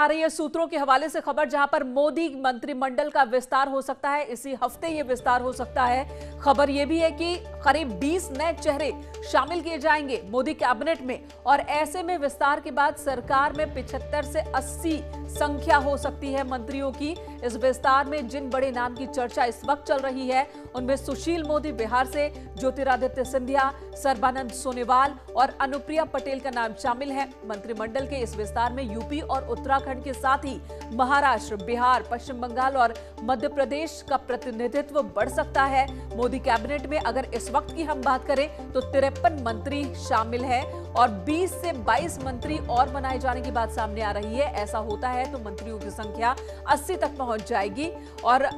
आ रही है सूत्रों के हवाले से खबर, जहां पर मोदी मंत्रिमंडल का विस्तार हो सकता है। इसी हफ्ते ये विस्तार हो सकता है। खबर यह भी है कि करीब 20 नए चेहरे शामिल किए जाएंगे मोदी कैबिनेट में, और ऐसे में विस्तार के बाद सरकार में 75 से 80 संख्या हो सकती है मंत्रियों की। इस विस्तार में जिन बड़े नाम की चर्चा इस वक्त चल रही है उनमें सुशील मोदी बिहार से, ज्योतिरादित्य सिंधिया, सर्बानंद सोनोवाल और अनुप्रिया पटेल का नाम शामिल है। मंत्रिमंडल के इस विस्तार में यूपी और उत्तराखंड के साथ ही महाराष्ट्र, बिहार, पश्चिम बंगाल और मध्य प्रदेश का प्रतिनिधित्व बढ़ सकता है। मोदी कैबिनेट में अगर इस वक्त की हम बात करें तो 53 मंत्री शामिल हैं और 20 से 22 मंत्री और बनाए जाने की बात सामने आ रही है। ऐसा होता है तो मंत्रियों की संख्या 80 तक पहुंच जाएगी। और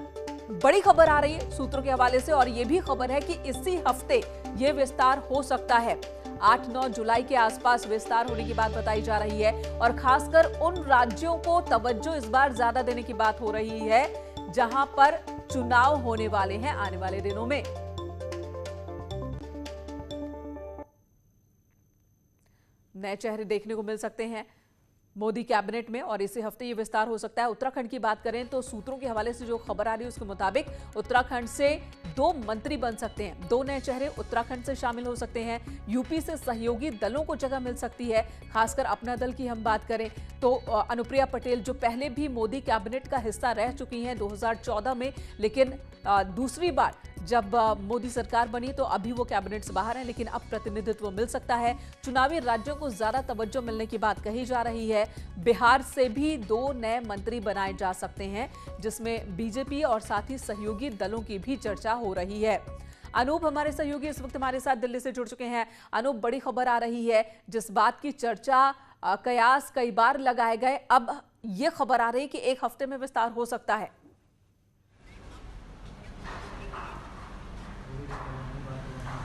बड़ी खबर आ रही है सूत्रों के हवाले से, और यह भी खबर है कि इसी हफ्ते यह विस्तार हो सकता है। 8-9 जुलाई के आसपास विस्तार होने की बात बताई जा रही है, और खासकर उन राज्यों को तवज्जो इस बार ज्यादा देने की बात हो रही है जहां पर चुनाव होने वाले हैं आने वाले दिनों में। नए चेहरे देखने को मिल सकते हैं मोदी कैबिनेट में, और इसी हफ्ते ये विस्तार हो सकता है। उत्तराखंड की बात करें तो सूत्रों के हवाले से जो खबर आ रही है उसके मुताबिक उत्तराखंड से 2 मंत्री बन सकते हैं। 2 नए चेहरे उत्तराखंड से शामिल हो सकते हैं। यूपी से सहयोगी दलों को जगह मिल सकती है। खासकर अपना दल की हम बात करें तो अनुप्रिया पटेल, जो पहले भी मोदी कैबिनेट का हिस्सा रह चुकी हैं 2014 में, लेकिन दूसरी बार जब मोदी सरकार बनी तो अभी वो कैबिनेट से बाहर है, लेकिन अब प्रतिनिधित्व मिल सकता है। चुनावी राज्यों को ज्यादा तवज्जो मिलने की बात कही जा रही है। बिहार से भी 2 नए मंत्री बनाए जा सकते हैं, जिसमें बीजेपी और साथ ही सहयोगी दलों की भी चर्चा हो रही है। अनूप हमारे सहयोगी इस वक्त हमारे साथ दिल्ली से जुड़ चुके हैं। अनूप, बड़ी खबर आ रही है जिस बात की चर्चा कयास कई बार लगाए गए, अब यह खबर आ रही है कि 1 हफ्ते में विस्तार हो सकता है।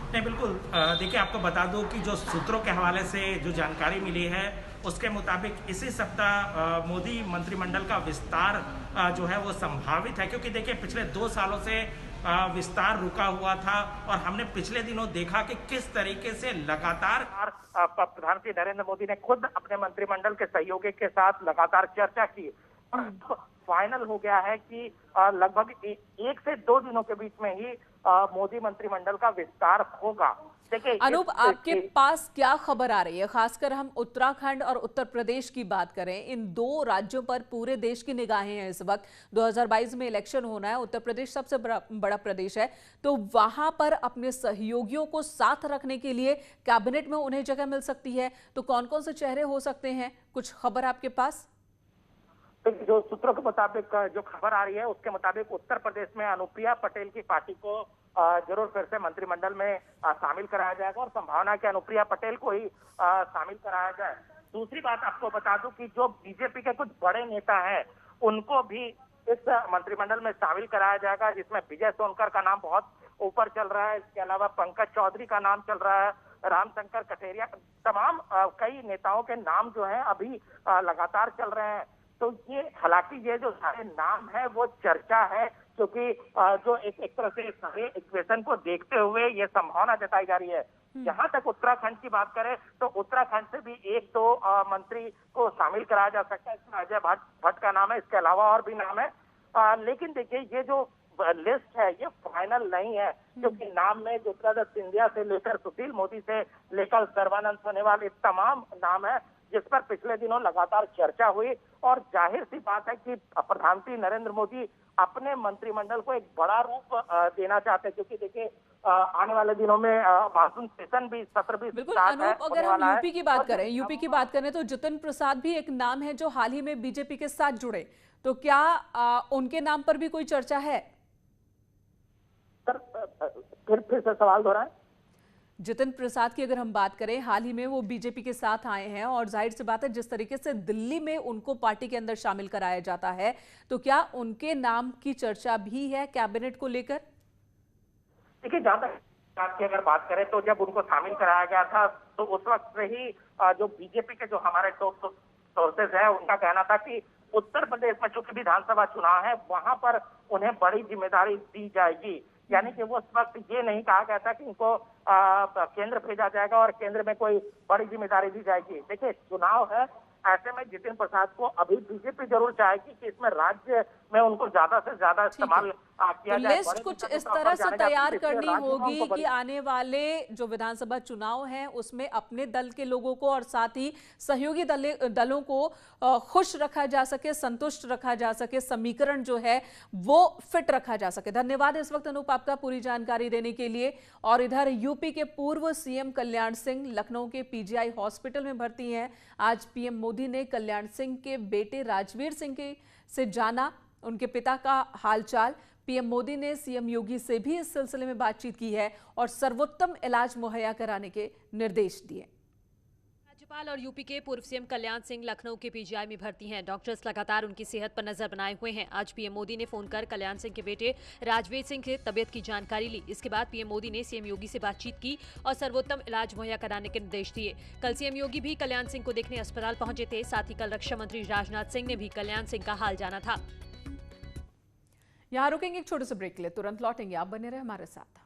नहीं, बिल्कुल। देखिए, आपको बता दूं कि जो सूत्रों के हवाले से जो जानकारी मिली है उसके मुताबिक इसी सप्ताह मोदी मंत्रिमंडल का विस्तार जो है वो संभावित है, क्योंकि देखिए पिछले 2 सालों से विस्तार रुका हुआ था, और हमने पिछले दिनों देखा कि किस तरीके से लगातार प्रधानमंत्री नरेंद्र मोदी ने खुद अपने मंत्रिमंडल के सहयोगी के साथ लगातार चर्चा की। फाइनल हो गया है कि लगभग 1 से 2 दिनों के बीच में ही मोदी मंत्रिमंडल का विस्तार होगा। देखिए अनूप, आपके पास क्या खबर आ रही है? खासकर हम उत्तराखंड और उत्तर प्रदेश की बात करें, इन 2 राज्यों पर पूरे देश की निगाहें हैं इस वक्त। 2022 में इलेक्शन होना है, उत्तर प्रदेश सबसे बड़ा प्रदेश है, तो वहां पर अपने सहयोगियों को साथ रखने के लिए कैबिनेट में उन्हें जगह मिल सकती है। तो कौन कौन से चेहरे हो सकते हैं, कुछ खबर आपके पास? जो सूत्रों के मुताबिक जो खबर आ रही है उसके मुताबिक उत्तर प्रदेश में अनुप्रिया पटेल की पार्टी को जरूर फिर से मंत्रिमंडल में शामिल कराया जाएगा, और संभावना है कि अनुप्रिया पटेल को ही शामिल कराया जाए। दूसरी बात आपको बता दूं कि जो बीजेपी के कुछ बड़े नेता हैं उनको भी इस मंत्रिमंडल में शामिल कराया जाएगा, जिसमें विजय सोनकर का नाम बहुत ऊपर चल रहा है। इसके अलावा पंकज चौधरी का नाम चल रहा है, रामशंकर कठेरिया, तमाम कई नेताओं के नाम जो है अभी लगातार चल रहे हैं। तो ये, हालांकि ये जो सारे नाम है वो चर्चा है, क्योंकि जो एक तरह से सारे इक्वेशन को देखते हुए ये संभावना जताई जा रही है। जहां तक उत्तराखंड की बात करें तो उत्तराखंड से भी 1-2 मंत्री को शामिल कराया जा सकता है। इसमें अजय भट्ट का नाम है, इसके अलावा और भी नाम है। लेकिन देखिए, ये जो लिस्ट है ये फाइनल नहीं है, क्योंकि नाम में ज्योतिरादित्य सिंधिया से लेकर सुशील मोदी से लेकर सर्बानंद सोनोवाल, ये तमाम नाम है जिस पर पिछले दिनों लगातार चर्चा हुई। और जाहिर सी बात है कि प्रधानमंत्री नरेंद्र मोदी अपने मंत्रिमंडल को एक बड़ा रूप देना चाहते हैं, क्योंकि देखिए आने वाले दिनों में मानसून सेशन भी, सत्र भी बिल्कुल स्टार्ट है, अनूप, अगर हम यूपी की बात करें तो जितिन प्रसाद भी एक नाम है जो हाल ही में बीजेपी के साथ जुड़े, तो क्या उनके नाम पर भी कोई चर्चा है? सर, फिर से सवाल दोहराएं। जितिन प्रसाद की अगर हम बात करें, हाल ही में वो बीजेपी के साथ आए हैं, और जाहिर सी बात है जिस तरीके से दिल्ली में उनको पार्टी के अंदर शामिल कराया जाता है, तो क्या उनके नाम की चर्चा भी है कैबिनेट को लेकर? देखिए, जहां तक की अगर बात करें तो जब उनको शामिल कराया गया था तो उस वक्त से ही जो बीजेपी के जो हमारे सोर्सेज है उनका कहना था कि उत्तर प्रदेश में चूंकि विधानसभा चुनाव है वहां पर उन्हें बड़ी जिम्मेदारी दी जाएगी। यानी कि वो उस वक्त ये नहीं कहा गया था कि इनको केंद्र भेजा जाएगा और केंद्र में कोई बड़ी जिम्मेदारी दी जाएगी। देखिए, चुनाव है, ऐसे में जितिन प्रसाद को अभी बीजेपी जरूर चाहेगी कि इसमें राज्य में उनको ज्यादा से ज्यादा इस्तेमाल किया तो जाए। लिस्ट कुछ इस तरह से तैयार करनी होगी कि आने वाले जो विधानसभा चुनाव हैं उसमें अपने दल के लोगों को और साथ ही सहयोगी दलों को खुश रखा जा सके, संतुष्ट रखा जा सके, समीकरण जो है वो फिट रखा जा सके। धन्यवाद इस वक्त अनूप आपका पूरी जानकारी देने के लिए। और इधर यूपी के पूर्व सीएम कल्याण सिंह लखनऊ के पीजीआई हॉस्पिटल में भर्ती हैं। आज पीएम मोदी ने कल्याण सिंह के बेटे राजवीर सिंह से जाना उनके पिता का हालचाल। पीएम मोदी ने सीएम योगी से भी इस सिलसिले में बातचीत की है और सर्वोत्तम इलाज मुहैया कराने के निर्देश दिए। राज्यपाल और यूपी के पूर्व सीएम कल्याण सिंह लखनऊ के पीजीआई में भर्ती हैं। डॉक्टर्स लगातार उनकी सेहत पर नजर बनाए हुए हैं। आज पीएम मोदी ने फोन कर कल्याण सिंह के बेटे राजवीर सिंह की तबियत की जानकारी ली। इसके बाद पीएम मोदी ने सीएम योगी से बातचीत की और सर्वोत्तम इलाज मुहैया कराने के निर्देश दिए। कल सीएम योगी भी कल्याण सिंह को देखने अस्पताल पहुंचे थे। साथ ही कल रक्षा मंत्री राजनाथ सिंह ने भी कल्याण सिंह का हाल जाना था। यहां रुकेंगे एक छोटे से ब्रेक के लिए, तुरंत लौटेंगे। आप बने रहे हमारे साथ।